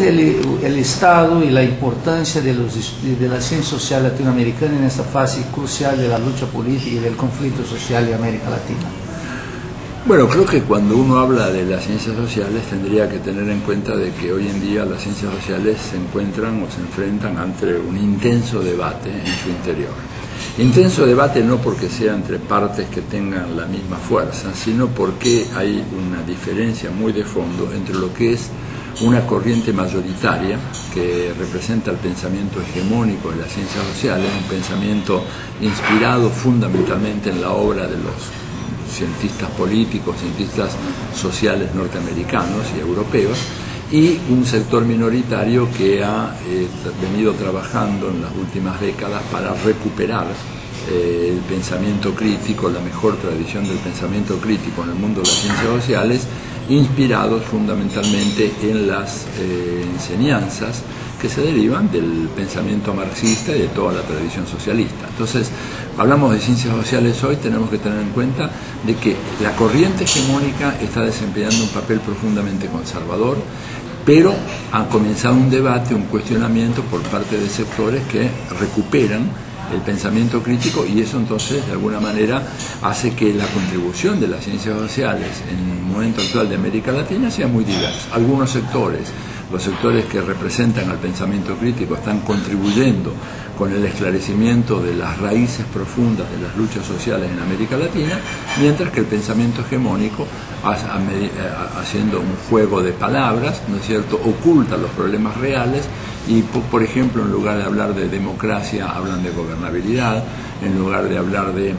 el Estado y la importancia de la ciencia social latinoamericana en esta fase crucial de la lucha política y del conflicto social de América Latina? Bueno, creo que cuando uno habla de las ciencias sociales tendría que tener en cuenta de que hoy en día las ciencias sociales se encuentran o se enfrentan ante un intenso debate en su interior. Intenso debate no porque sea entre partes que tengan la misma fuerza, sino porque hay una diferencia muy de fondo entre lo que es una corriente mayoritaria que representa el pensamiento hegemónico de las ciencias sociales, un pensamiento inspirado fundamentalmente en la obra de los cientistas políticos, cientistas sociales norteamericanos y europeos, y un sector minoritario que ha venido trabajando en las últimas décadas para recuperar el pensamiento crítico, la mejor tradición del pensamiento crítico en el mundo de las ciencias sociales, inspirados fundamentalmente en las enseñanzas que se derivan del pensamiento marxista y de toda la tradición socialista. Entonces, hablamos de ciencias sociales hoy, tenemos que tener en cuenta de que la corriente hegemónica está desempeñando un papel profundamente conservador, pero ha comenzado un debate, un cuestionamiento por parte de sectores que recuperan el pensamiento crítico, y eso entonces de alguna manera hace que la contribución de las ciencias sociales en el momento actual de América Latina sea muy diversa. Algunos sectores, los sectores que representan al pensamiento crítico, están contribuyendo con el esclarecimiento de las raíces profundas de las luchas sociales en América Latina, mientras que el pensamiento hegemónico, haciendo un juego de palabras, ¿no es cierto?, oculta los problemas reales y, por ejemplo, en lugar de hablar de democracia, hablan de gobernabilidad, en lugar de hablar de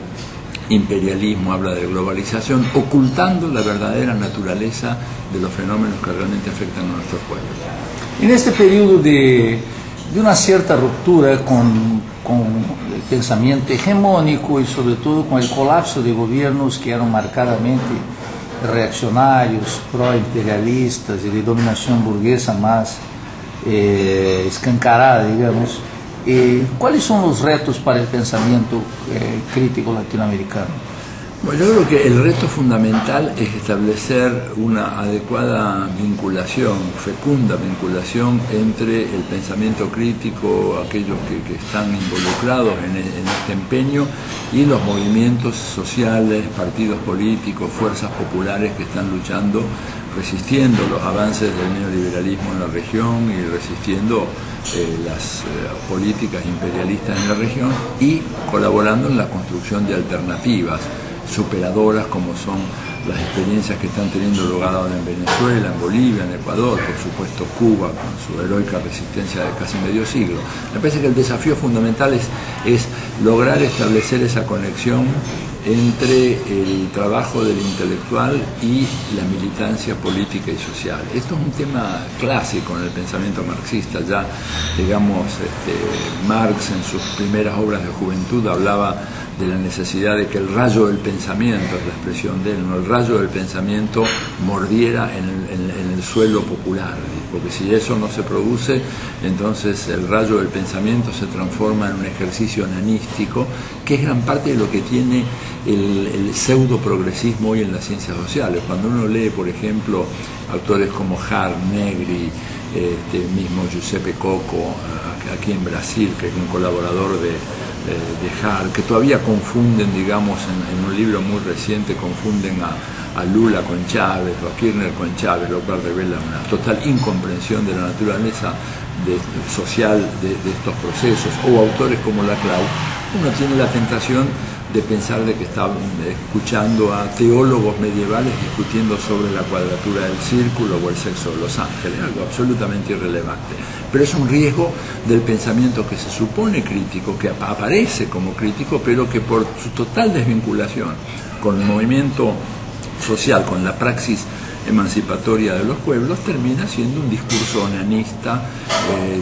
imperialismo, habla de globalización, ocultando la verdadera naturaleza de los fenómenos que realmente afectan a nuestros pueblos. En este periodo de una cierta ruptura con el pensamiento hegemónico y sobre todo con el colapso de gobiernos que eran marcadamente reaccionarios, pro-imperialistas y de dominación burguesa más escancarada, digamos, ¿cuáles son los retos para el pensamiento crítico latinoamericano? Bueno, yo creo que el reto fundamental es establecer una adecuada vinculación, fecunda vinculación entre el pensamiento crítico, aquellos que están involucrados en este empeño, y los movimientos sociales, partidos políticos, fuerzas populares que están luchando, resistiendo los avances del neoliberalismo en la región y resistiendo las políticas imperialistas en la región, y colaborando en la construcción de alternativas superadoras, como son las experiencias que están teniendo lugar ahora en Venezuela, en Bolivia, en Ecuador, por supuesto Cuba, con su heroica resistencia de casi medio siglo. Me parece que el desafío fundamental es lograr establecer esa conexión entre el trabajo del intelectual y la militancia política y social. Esto es un tema clásico en el pensamiento marxista. Ya, digamos, Marx en sus primeras obras de juventud hablaba de la necesidad de que el rayo del pensamiento, es la expresión de él, ¿no?, el rayo del pensamiento mordiera en el suelo popular, porque si eso no se produce, entonces el rayo del pensamiento se transforma en un ejercicio ananístico, que es gran parte de lo que tiene el pseudo progresismo hoy en las ciencias sociales. Cuando uno lee, por ejemplo, autores como Hart, Negri, mismo Giuseppe Coco, aquí en Brasil, que es un colaborador de Hart, que todavía confunden, digamos, en un libro muy reciente, confunden a Lula con Chávez o a Kirchner con Chávez, lo cual revela una total incomprensión de la naturaleza social de estos procesos. O autores como Laclau, uno tiene la tentación de pensar de que está escuchando a teólogos medievales discutiendo sobre la cuadratura del círculo o el sexo de los ángeles, algo absolutamente irrelevante. Pero es un riesgo del pensamiento que se supone crítico, que aparece como crítico, pero que por su total desvinculación con el movimiento social, con la praxis emancipatoria de los pueblos, termina siendo un discurso onanista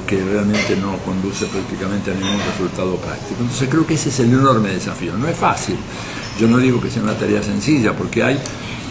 que realmente no conduce prácticamente a ningún resultado práctico. Entonces creo que ese es el enorme desafío. No es fácil, yo no digo que sea una tarea sencilla, porque hay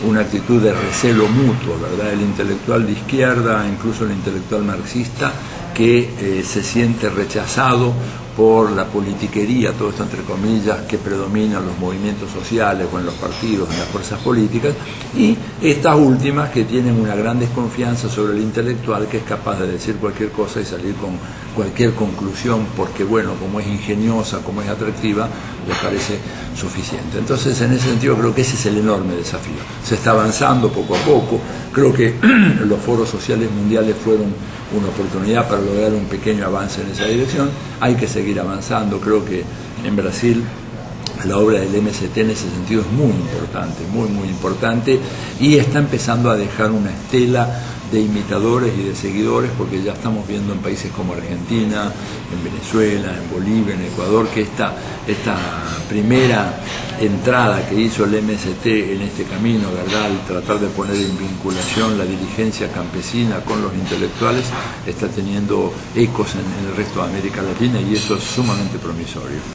una actitud de recelo mutuo, ¿verdad? El intelectual de izquierda, incluso el intelectual marxista, que se siente rechazado por la politiquería, todo esto entre comillas, que predomina en los movimientos sociales o en los partidos, en las fuerzas políticas, y estas últimas que tienen una gran desconfianza sobre el intelectual, que es capaz de decir cualquier cosa y salir con cualquier conclusión, porque bueno, como es ingeniosa, como es atractiva, les parece suficiente. Entonces, en ese sentido, creo que ese es el enorme desafío. Se está avanzando poco a poco. Creo que los foros sociales mundiales fueron una oportunidad para lograr un pequeño avance en esa dirección. Hay que seguir avanzando. Creo que en Brasil la obra del MST en ese sentido es muy importante, muy importante, y está empezando a dejar una estela de imitadores y de seguidores, porque ya estamos viendo en países como Argentina, en Venezuela, en Bolivia, en Ecuador, que esta primera entrada que hizo el MST en este camino, ¿verdad?, al tratar de poner en vinculación la dirigencia campesina con los intelectuales, está teniendo ecos en el resto de América Latina, y eso es sumamente promisorio.